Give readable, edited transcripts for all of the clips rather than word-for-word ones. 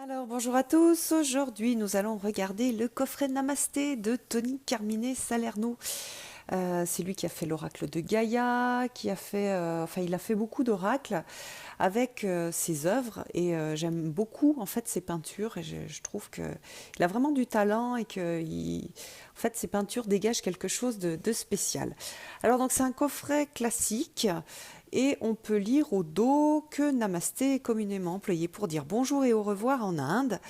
Alors bonjour à tous, aujourd'hui nous allons regarder le coffret Namasté de Tony Carmine Salerno. C'est lui qui a fait l'oracle de Gaïa, il a fait beaucoup d'oracles avec ses œuvres et j'aime beaucoup en fait ses peintures et je trouve qu'il a vraiment du talent et que en fait ses peintures dégagent quelque chose de spécial. Alors donc c'est un coffret classique et on peut lire au dos que Namasté est communément employé pour dire bonjour et au revoir en Inde.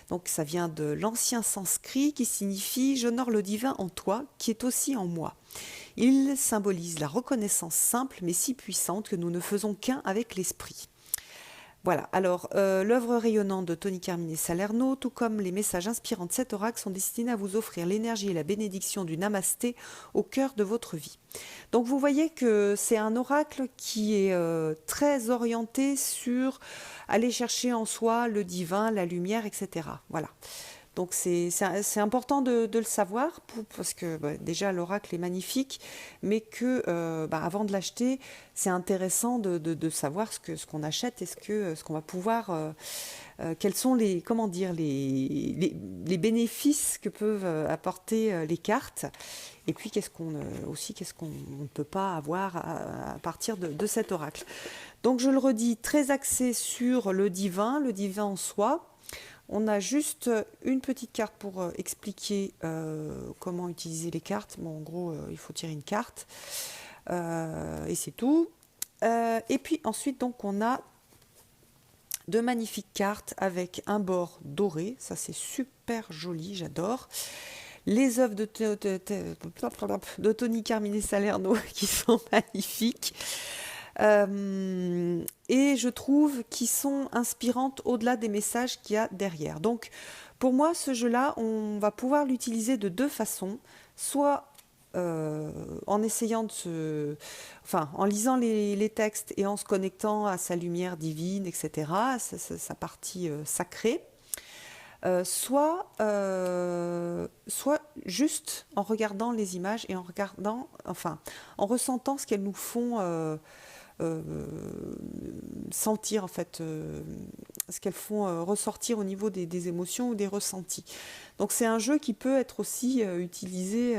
Donc ça vient de l'ancien sanskrit qui signifie j'honore le divin en toi qui est aussi en moi. Il symbolise la reconnaissance simple mais si puissante que nous ne faisons qu'un avec l'esprit. Voilà, alors l'œuvre rayonnante de Tony Carmine Salerno, tout comme les messages inspirants de cet oracle, sont destinés à vous offrir l'énergie et la bénédiction du Namasté au cœur de votre vie. Donc vous voyez que c'est un oracle qui est très orienté sur aller chercher en soi le divin, la lumière, etc. Voilà. Donc c'est important de le savoir parce que déjà l'oracle est magnifique, mais que avant de l'acheter, c'est intéressant de savoir ce qu'on achète et ce qu'on va pouvoir, quels sont les, comment dire, les bénéfices que peuvent apporter les cartes. Et puis qu'est-ce qu'on ne peut pas avoir à partir de cet oracle. Donc je le redis, très axé sur le divin en soi. On a juste une petite carte pour expliquer comment utiliser les cartes. Bon, en gros, il faut tirer une carte et c'est tout. Et puis ensuite, donc, on a de magnifiques cartes avec un bord doré. Ça, c'est super joli, j'adore. Les œuvres de Tony Carmine Salerno qui sont magnifiques. Et je trouve qu'ils sont inspirantes au-delà des messages qu'il y a derrière. Donc, pour moi, ce jeu-là, on va pouvoir l'utiliser de deux façons. Soit en essayant en lisant les textes et en se connectant à sa lumière divine, etc., sa partie sacrée. Soit juste en regardant les images et en ressentant ce qu'elles nous font euh, sentir en fait, ce qu'elles font ressortir au niveau des émotions ou des ressentis. Donc c'est un jeu qui peut être aussi utilisé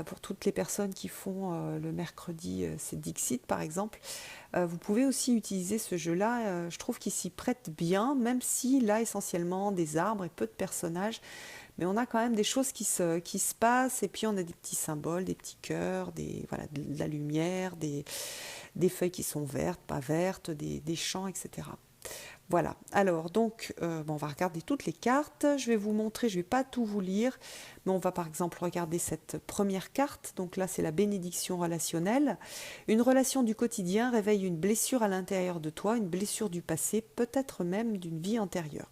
pour toutes les personnes qui font le mercredi, c'est Dixit par exemple. Vous pouvez aussi utiliser ce jeu-là, je trouve qu'il s'y prête bien, même s'il a essentiellement des arbres et peu de personnages. Mais on a quand même des choses qui se passent, et puis on a des petits symboles, des petits cœurs, de la lumière, des feuilles qui sont vertes, pas vertes, des champs, etc. Voilà, alors donc on va regarder toutes les cartes, je vais vous montrer, je ne vais pas tout vous lire, mais on va par exemple regarder cette première carte, donc là c'est la bénédiction relationnelle. Une relation du quotidien réveille une blessure à l'intérieur de toi, une blessure du passé, peut-être même d'une vie antérieure.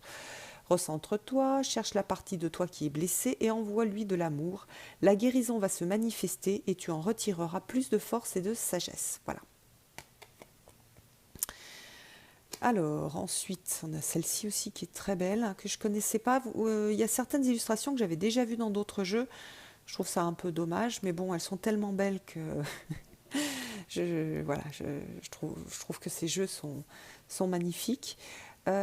Recentre-toi, cherche la partie de toi qui est blessée et envoie-lui de l'amour. La guérison va se manifester et tu en retireras plus de force et de sagesse. Voilà. Alors, ensuite, on a celle-ci aussi qui est très belle, hein, que je connaissais pas. Il y a certaines illustrations que j'avais déjà vues dans d'autres jeux. Je trouve ça un peu dommage, mais bon, elles sont tellement belles que je trouve que ces jeux sont magnifiques.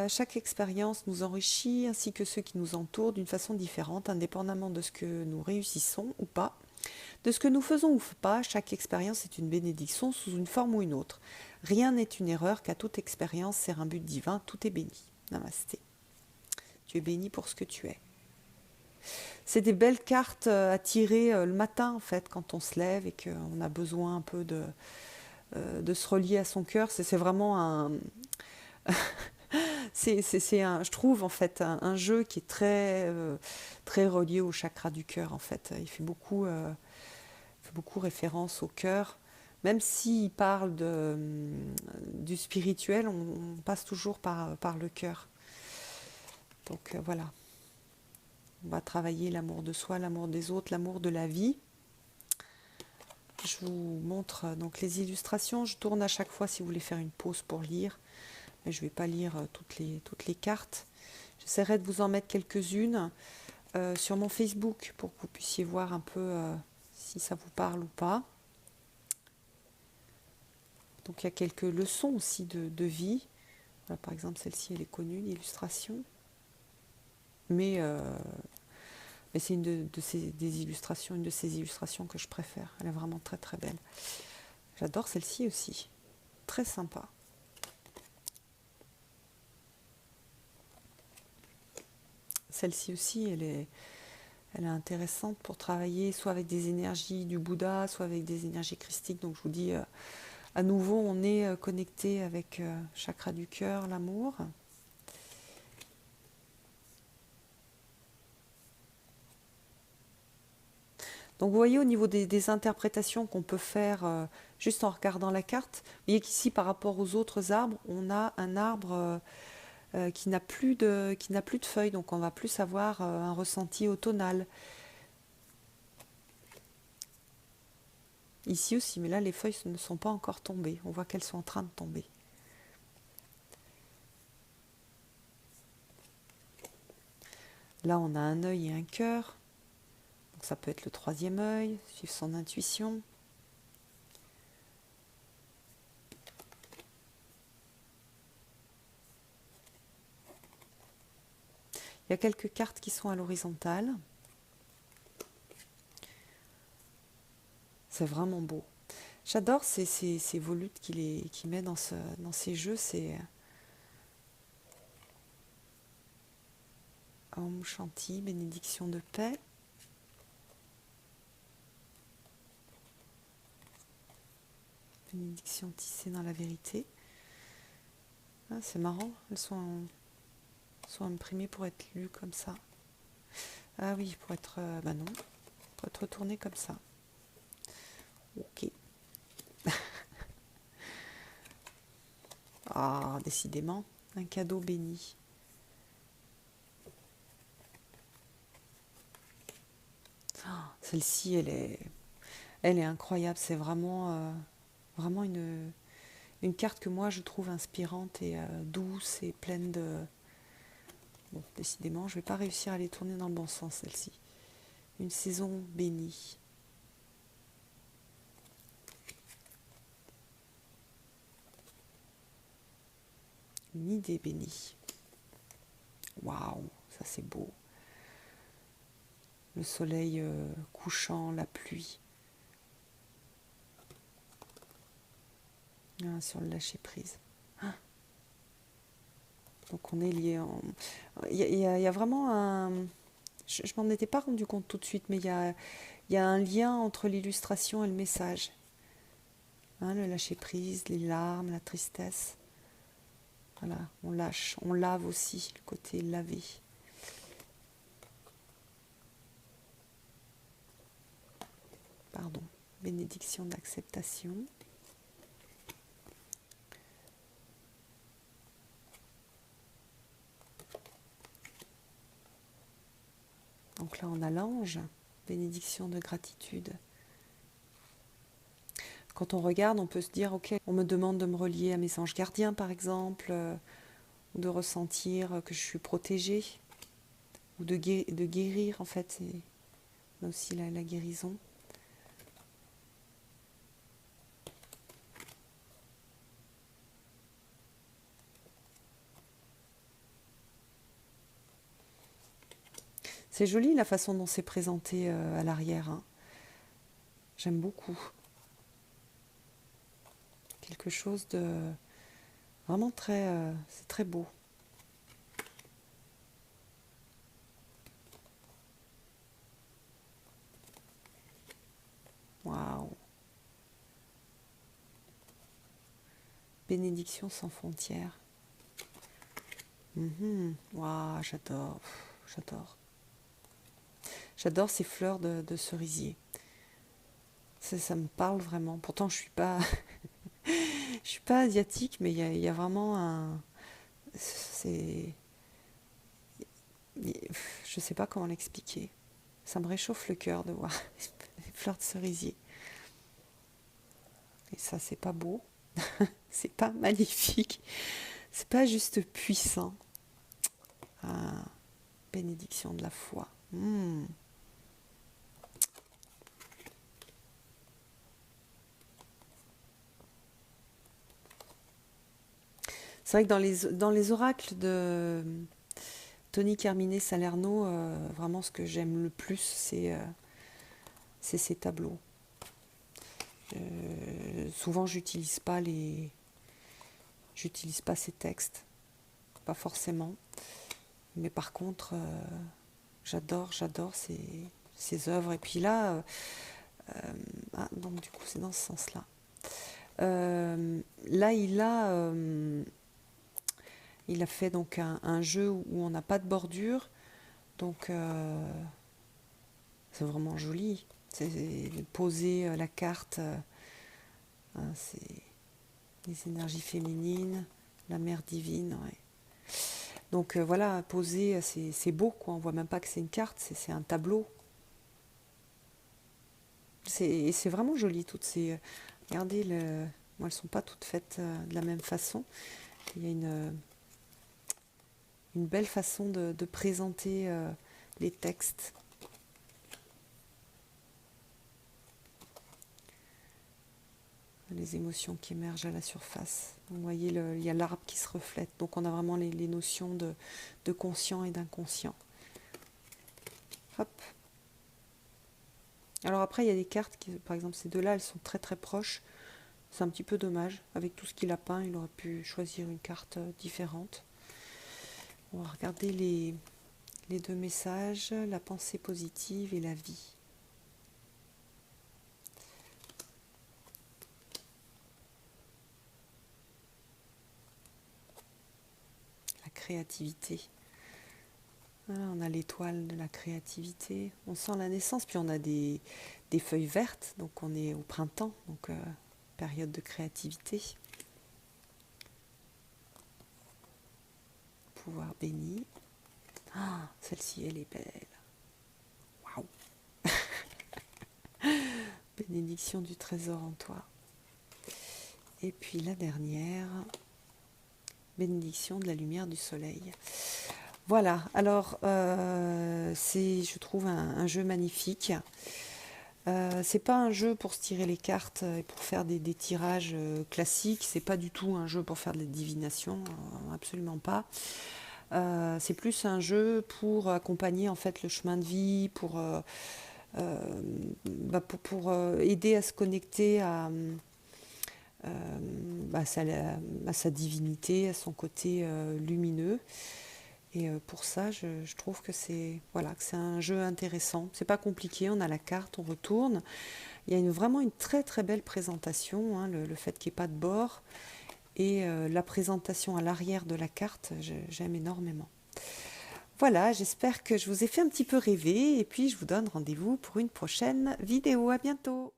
Chaque expérience nous enrichit, ainsi que ceux qui nous entourent, d'une façon différente, indépendamment de ce que nous réussissons ou pas. De ce que nous faisons ou pas, chaque expérience est une bénédiction sous une forme ou une autre. Rien n'est une erreur, car toute expérience sert un but divin, tout est béni. Namasté. Tu es béni pour ce que tu es. C'est des belles cartes à tirer le matin, en fait, quand on se lève et qu'on a besoin un peu de se relier à son cœur. C'est vraiment un... je trouve, en fait, un jeu qui est très relié au chakra du cœur, en fait. Il fait beaucoup référence au cœur. Même s'il parle du spirituel, on passe toujours par le cœur. Donc voilà, on va travailler l'amour de soi, l'amour des autres, l'amour de la vie. Je vous montre donc les illustrations. Je tourne à chaque fois si vous voulez faire une pause pour lire. Mais je ne vais pas lire toutes les cartes. J'essaierai de vous en mettre quelques-unes sur mon Facebook pour que vous puissiez voir un peu si ça vous parle ou pas. Donc il y a quelques leçons aussi de vie. Voilà, par exemple, celle-ci, elle est connue, l'illustration. Mais, euh, mais c'est une de ces illustrations que je préfère. Elle est vraiment très très belle. J'adore celle-ci aussi. Très sympa. Celle-ci aussi, elle est intéressante pour travailler soit avec des énergies du Bouddha, soit avec des énergies christiques. Donc je vous dis, à nouveau, on est connecté avec chakra du cœur, l'amour. Donc vous voyez au niveau des interprétations qu'on peut faire juste en regardant la carte, vous voyez qu'ici par rapport aux autres arbres, on a un arbre qui n'a plus de feuilles, donc on va plus avoir un ressenti automnal. Ici aussi, mais là les feuilles ne sont pas encore tombées, on voit qu'elles sont en train de tomber. Là on a un œil et un cœur, donc ça peut être le troisième œil, suivre son intuition. Il y a quelques cartes qui sont à l'horizontale. C'est vraiment beau. J'adore ces volutes qu'il met dans ces jeux. C'est Om Shanti, bénédiction de paix. Bénédiction tissée dans la vérité. Ah, c'est marrant, elles sont imprimées pour être lues comme ça. Ah oui, pour être... bah non, pour être retournées comme ça. Ok. Ah, décidément, un cadeau béni. Ah, celle-ci, elle est incroyable. C'est vraiment une carte que moi je trouve inspirante et douce et pleine de... Bon, décidément, je ne vais pas réussir à les tourner dans le bon sens, celle-ci. Une saison bénie. Une idée bénie. Waouh, ça c'est beau. Le soleil couchant, la pluie. Ah, sur le lâcher prise. Ah. Donc on est lié en... Il y a vraiment un... Je m'en étais pas rendu compte tout de suite, mais il y a un lien entre l'illustration et le message. Hein, le lâcher prise, les larmes, la tristesse. Voilà, on lâche, on lave aussi, le côté lavé. Pardon, bénédiction d'acceptation. Donc là, on a l'ange, bénédiction de gratitude. Quand on regarde, on peut se dire, ok, on me demande de me relier à mes anges gardiens, par exemple, ou de ressentir que je suis protégée, ou de guérir, en fait, c'est aussi la guérison. C'est joli la façon dont c'est présenté à l'arrière. Hein. J'aime beaucoup. Quelque chose de vraiment très... c'est très beau. Waouh. Bénédiction sans frontières. Waouh, j'adore. J'adore. J'adore ces fleurs de cerisier. Ça me parle vraiment. Pourtant, je suis pas asiatique, mais il y a vraiment un... C'est... Je sais pas comment l'expliquer. Ça me réchauffe le cœur de voir les fleurs de cerisier. Et ça, c'est pas beau. C'est pas magnifique. C'est pas juste puissant. Ah, bénédiction de la foi. C'est vrai que dans les oracles Tony Carmine Salerno, vraiment ce que j'aime le plus, c'est ces tableaux. Souvent, j'utilise pas ces textes, pas forcément. Mais par contre, j'adore ces œuvres. Et puis là, donc du coup, c'est dans ce sens-là. Là, il a fait donc un jeu où on n'a pas de bordure, donc c'est vraiment joli. C'est poser la carte, c'est les énergies féminines, la mère divine. Ouais. Donc voilà, poser, c'est beau, quoi. On voit même pas que c'est une carte, c'est un tableau. C'est vraiment joli toutes ces. Regardez, bon, elles sont pas toutes faites de la même façon. Il y a une belle façon de présenter les textes. Les émotions qui émergent à la surface. Donc, vous voyez, il y a l'arbre qui se reflète. Donc on a vraiment les notions de conscient et d'inconscient. Hop. Alors après, il y a des cartes, par exemple ces deux-là, elles sont très très proches. C'est un petit peu dommage. Avec tout ce qu'il a peint, il aurait pu choisir une carte différente. On va regarder les deux messages, la pensée positive et la vie. La créativité. Voilà, on a l'étoile de la créativité. On sent la naissance, puis on a des feuilles vertes, donc on est au printemps, donc période de créativité. Pouvoir béni. Ah, celle-ci, elle est belle. Waouh. Bénédiction du trésor en toi. Et puis la dernière, bénédiction de la lumière du soleil. Voilà, alors c'est, je trouve, un jeu magnifique. C'est pas un jeu pour se tirer les cartes et pour faire des tirages classiques. C'est pas du tout un jeu pour faire de la divination, absolument pas. C'est plus un jeu pour accompagner en fait le chemin de vie, pour aider à se connecter à sa divinité, à son côté lumineux. Et pour ça, je trouve que c'est un jeu intéressant. C'est pas compliqué, on a la carte, on retourne. Il y a vraiment une très très belle présentation, hein, le fait qu'il n'y ait pas de bord. Et la présentation à l'arrière de la carte, j'aime énormément. Voilà, j'espère que je vous ai fait un petit peu rêver. Et puis je vous donne rendez-vous pour une prochaine vidéo. À bientôt!